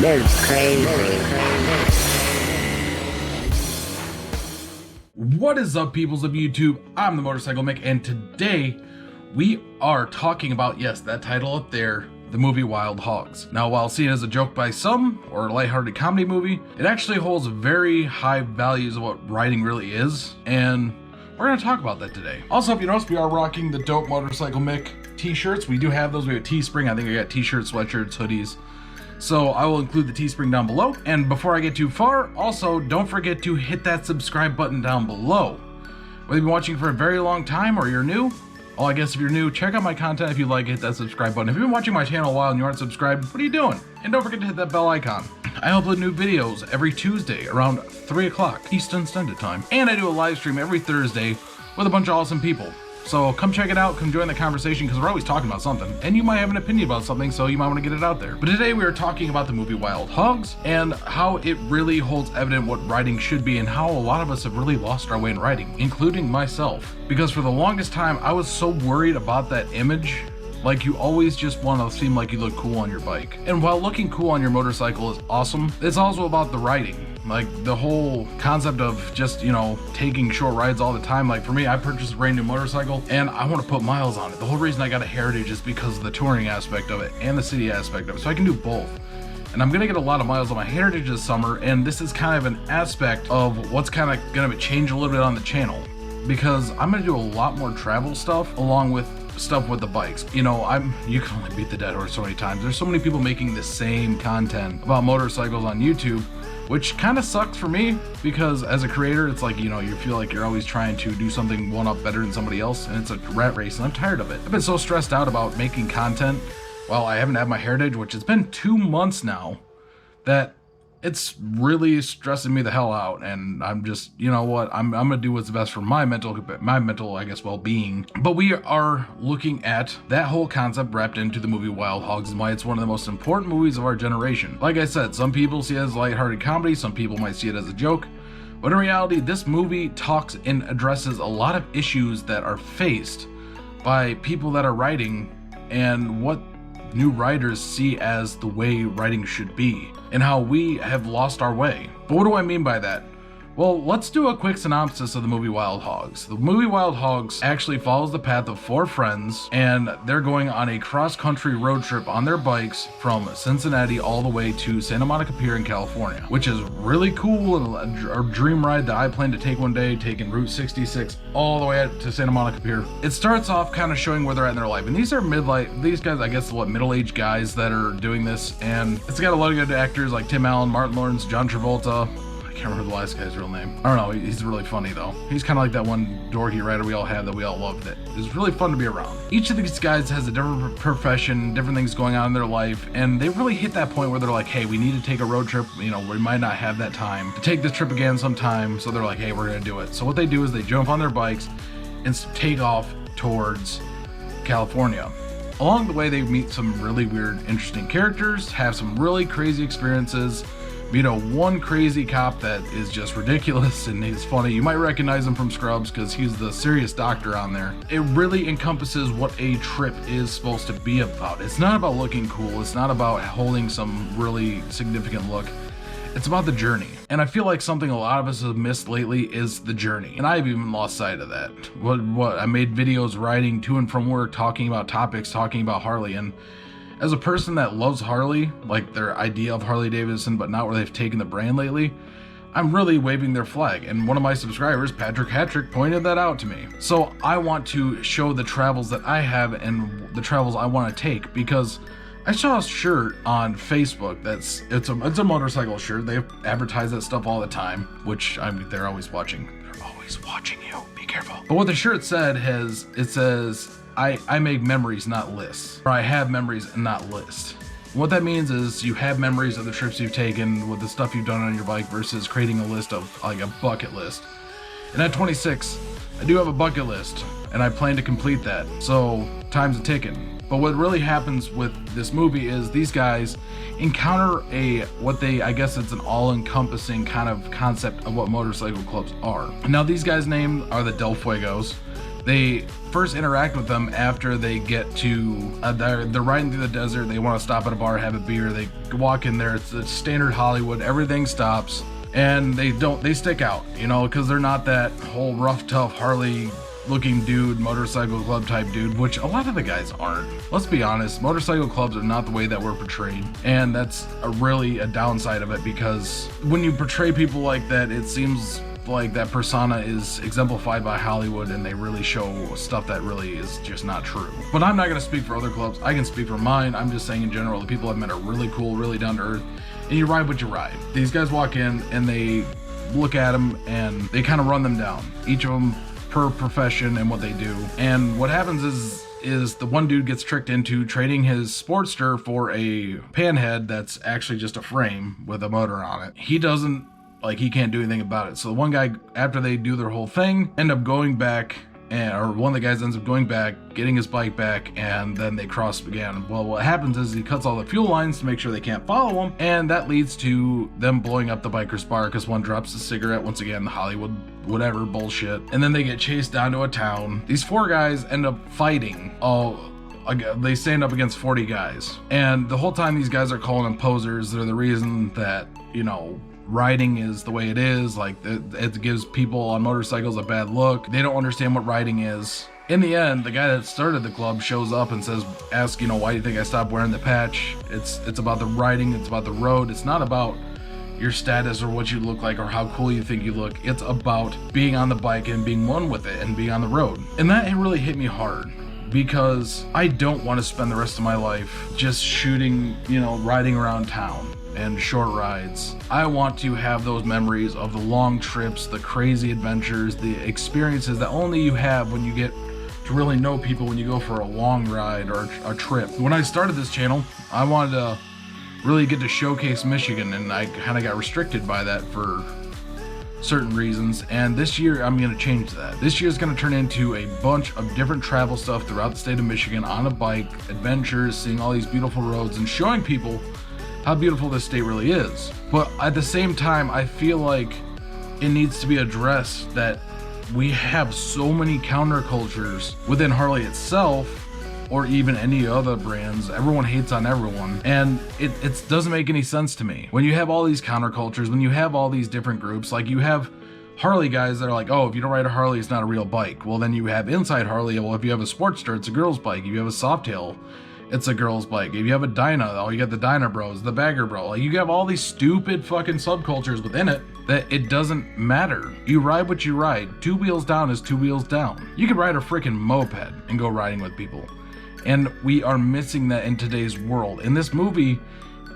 That's crazy. What is up, peoples of YouTube? I'm the Motorcycle Mick, and today we are talking about, yes, that title up there, the movie Wild Hogs. Now, while seen as a joke by some, or a lighthearted comedy movie, it actually holds very high values of what writing really is, and we're going to talk about that today. Also, if you notice, we are rocking the Dope Motorcycle Mick t-shirts. We do have those. We have Teespring. I think I got t-shirts, sweatshirts, hoodies. So I will include the Teespring down below. And before I get too far, also don't forget to hit that subscribe button down below. Whether you've been watching for a very long time or you're new, well, I guess if you're new, check out my content. If you like it, hit that subscribe button. If you've been watching my channel a while and you aren't subscribed, what are you doing? And don't forget to hit that bell icon. I upload new videos every Tuesday around 3 o'clock Eastern Standard Time. And I do a live stream every Thursday with a bunch of awesome people. So come check it out, come join the conversation, because we're always talking about something. And you might have an opinion about something, so you might want to get it out there. But today we are talking about the movie Wild Hogs, and how it really holds evident what writing should be, and how a lot of us have really lost our way in writing, including myself. Because for the longest time, I was so worried about that image. Like, you always just want to seem like you look cool on your bike. And while looking cool on your motorcycle is awesome, it's also about the writing. Like, the whole concept of just, you know, taking short rides all the time. Like, for me, I purchased a brand new motorcycle and I want to put miles on it. The whole reason I got a Heritage is because of the touring aspect of it and the city aspect of it. So I can do both. And I'm gonna get a lot of miles on my Heritage this summer, and this is kind of an aspect of what's kind of gonna change a little bit on the channel, because I'm gonna do a lot more travel stuff along with stuff with the bikes. You know, you can only beat the dead horse so many times. There's so many people making the same content about motorcycles on YouTube, which kind of sucks for me, because as a creator, it's like, you know, you feel like you're always trying to do something one up better than somebody else, and it's a rat race, and I'm tired of it. I've been so stressed out about making content while I haven't had my Heritage, which has been 2 months now, that it's really stressing me the hell out. And I'm just, you know what, I'm gonna do what's best for my mental, I guess, well-being. But we are looking at that whole concept wrapped into the movie Wild Hogs, and why it's one of the most important movies of our generation. Like I said, some people see it as lighthearted comedy, some people might see it as a joke, but in reality, this movie talks and addresses a lot of issues that are faced by people that are writing, and what new writers see as the way writing should be, and how we have lost our way. But what do I mean by that? Well, let's do a quick synopsis of the movie Wild Hogs. The movie Wild Hogs actually follows the path of 4 friends, and they're going on a cross-country road trip on their bikes from Cincinnati all the way to Santa Monica Pier in California, which is really cool, and a dream ride that I plan to take one day, taking Route 66 all the way out to Santa Monica Pier. It starts off kind of showing where they're at in their life, and these are these guys, I guess, middle-aged guys that are doing this, and it's got a lot of good actors like Tim Allen, Martin Lawrence, John Travolta. I can't remember the last guy's real name. I don't know, he's really funny though. He's kind of like that one dorky writer we all have that we all loved. It was really fun to be around. Each of these guys has a different profession, different things going on in their life, and they really hit that point where they're like, hey, we need to take a road trip. You know, we might not have that time to take this trip again sometime, so they're like, hey, we're gonna do it. So what they do is they jump on their bikes and take off towards California. Along the way, they meet some really weird, interesting characters, have some really crazy experiences. You know, one crazy cop that is just ridiculous and he's funny. You might recognize him from Scrubs because he's the serious doctor on there. It really encompasses what a trip is supposed to be about. It's not about looking cool. It's not about holding some really significant look. It's about the journey. And I feel like something a lot of us have missed lately is the journey. And I've even lost sight of that. I made videos riding to and from work, talking about topics, talking about Harley, and as a person that loves Harley, like their idea of Harley-Davidson, but not where they've taken the brand lately, I'm really waving their flag. And one of my subscribers, Patrick Hattrick, pointed that out to me. So I want to show the travels that I have and the travels I want to take, because I saw a shirt on Facebook it's a motorcycle shirt. They advertise that stuff all the time, which they're always watching. They're always watching you. Be careful. But what the shirt said says, I make memories, not lists. Or I have memories and not lists. What that means is you have memories of the trips you've taken with the stuff you've done on your bike versus creating a list of, like, a bucket list. And at 26, I do have a bucket list, and I plan to complete that. So time's a ticking. But what really happens with this movie is these guys encounter I guess it's an all-encompassing kind of concept of what motorcycle clubs are. Now, these guys' names are the Del Fuegos. They first interact with them after they get to, they're riding through the desert, they want to stop at a bar, have a beer, they walk in there, it's standard Hollywood, everything stops, and they stick out, you know, because they're not that whole rough, tough Harley looking dude, motorcycle club type dude, which a lot of the guys aren't. Let's be honest, motorcycle clubs are not the way that we're portrayed, and that's really a downside of it, because when you portray people like that, it seems like that persona is exemplified by Hollywood, and they really show stuff that really is just not true. But I'm not going to speak for other clubs, I can speak for mine. I'm just saying in general, the people I've met are really cool, really down to earth, and you ride what you ride. These guys walk in and they look at them and they kind of run them down, each of them per profession and what they do. And what happens is the one dude gets tricked into trading his Sportster for a panhead that's actually just a frame with a motor on it. He can't do anything about it. So the one guy, after they do their whole thing, end up going back, or one of the guys ends up going back, getting his bike back, and then they cross again. Well, what happens is he cuts all the fuel lines to make sure they can't follow him, and that leads to them blowing up the biker's bar because one drops a cigarette, once again, Hollywood whatever bullshit, and then they get chased down to a town. These 4 guys end up fighting. They stand up against 40 guys, and the whole time these guys are calling them posers. They're the reason that, you know, riding is the way it is. Like, it gives people on motorcycles a bad look. They don't understand what riding is. In the end, the guy that started the club shows up and asks, you know, why do you think I stopped wearing the patch? It's about the riding, it's about the road. It's not about your status or what you look like or how cool you think you look. It's about being on the bike and being one with it and being on the road. And that really hit me hard, because I don't want to spend the rest of my life just shooting, you know, riding around town and short rides. I want to have those memories of the long trips, the crazy adventures, the experiences that only you have when you get to really know people, when you go for a long ride or a trip. When I started this channel, I wanted to really get to showcase Michigan, and I kind of got restricted by that for certain reasons, and this year I'm going to change that. This year is going to turn into a bunch of different travel stuff throughout the state of Michigan on a bike, adventures, seeing all these beautiful roads, and showing people how beautiful this state really is. But at the same time, I feel like it needs to be addressed that we have so many countercultures within Harley itself, or even any other brands. Everyone hates on everyone, and it doesn't make any sense to me. When you have all these countercultures, when you have all these different groups, like you have Harley guys that are like, oh, if you don't ride a Harley, it's not a real bike. Well, then you have Inside Harley, well, if you have a Sportster, it's a girl's bike. If you have a Softail, it's a girl's bike. If you have a Dyna, oh, you got the Dyna Bros, the Bagger Bro. Like, you have all these stupid fucking subcultures within it that it doesn't matter. You ride what you ride. 2 wheels down is 2 wheels down. You could ride a freaking moped and go riding with people. And we are missing that in today's world. In this movie,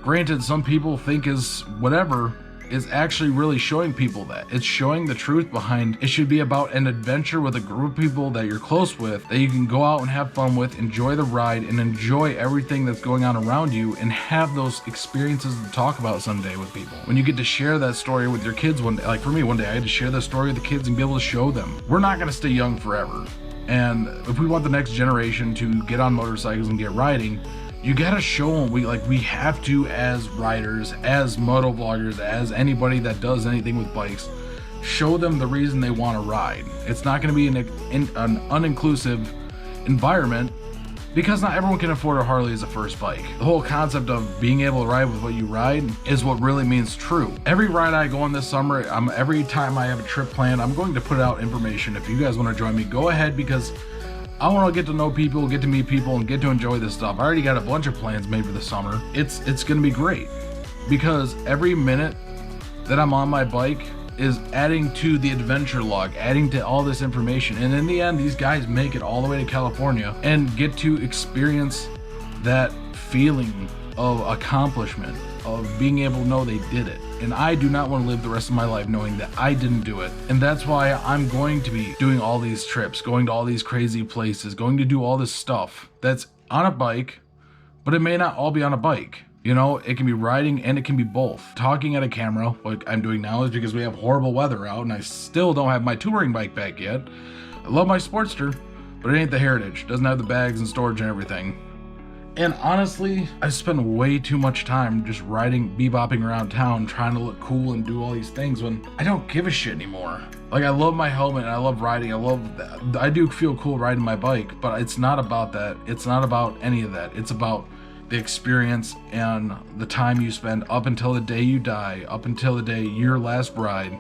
granted, some people think is whatever, is actually really showing people that. It's showing the truth behind it. Should be about an adventure with a group of people that you're close with, that you can go out and have fun with, enjoy the ride, and enjoy everything that's going on around you, and have those experiences to talk about someday with people. When you get to share that story with your kids one day, like for me, one day I had to share that story with the kids and be able to show them. We're not going to stay young forever. And if we want the next generation to get on motorcycles and get riding, you gotta show them. We have to, as riders, as moto vloggers, as anybody that does anything with bikes, show them the reason they want to ride. It's not going to be an uninclusive environment, because not everyone can afford a Harley as a first bike. The whole concept of being able to ride with what you ride is what really means true. Every ride I go on this summer, every time I have a trip planned, I'm going to put out information. If you guys want to join me, go ahead, because I want to get to know people, get to meet people, and get to enjoy this stuff. I already got a bunch of plans made for the summer. It's going to be great, because every minute that I'm on my bike is adding to the adventure log, adding to all this information. And in the end, these guys make it all the way to California and get to experience that feeling of accomplishment, of being able to know they did it. And I do not want to live the rest of my life knowing that I didn't do it. And that's why I'm going to be doing all these trips, going to all these crazy places, going to do all this stuff that's on a bike, but it may not all be on a bike. You know, it can be riding and it can be both. Talking at a camera, like I'm doing now, is because we have horrible weather out and I still don't have my touring bike back yet. I love my Sportster, but it ain't the Heritage. It doesn't have the bags and storage and everything. And honestly, I spend way too much time just riding, bebopping around town, trying to look cool and do all these things when I don't give a shit anymore. Like, I love my helmet and I love riding. I do feel cool riding my bike, but it's not about that. It's not about any of that. It's about the experience and the time you spend up until the day you die, up until the day your last ride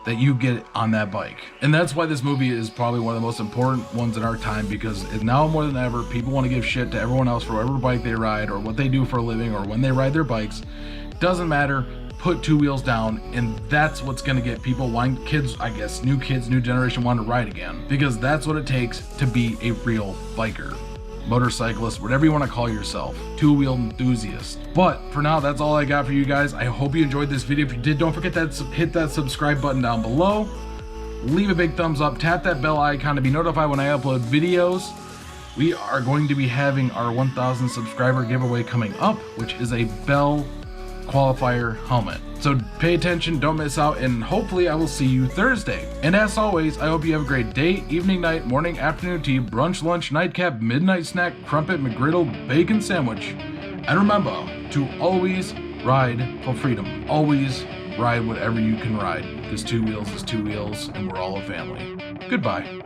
that you get on that bike. And that's why this movie is probably one of the most important ones in our time, because now more than ever, people want to give shit to everyone else for whatever bike they ride or what they do for a living or when they ride their bikes. Doesn't matter. Put two wheels down, and that's what's gonna get people wanting, kids, I guess, new generation want to ride again, because that's what it takes to be a real biker, motorcyclist, whatever you want to call yourself, two-wheel enthusiast. But for now, that's all I got for you guys. I hope you enjoyed this video. If you did, don't forget to hit that subscribe button down below, leave a big thumbs up, tap that bell icon to be notified when I upload videos. We are going to be having our 1,000 subscriber giveaway coming up, which is a Bell qualifier helmet. So pay attention, don't miss out, and hopefully I will see you Thursday. And as always, I hope you have a great day, evening, night, morning, afternoon tea, brunch, lunch, nightcap, midnight snack, crumpet, McGriddle, bacon sandwich. And remember to always ride for freedom. Always ride whatever you can ride, because two wheels is two wheels and we're all a family. Goodbye.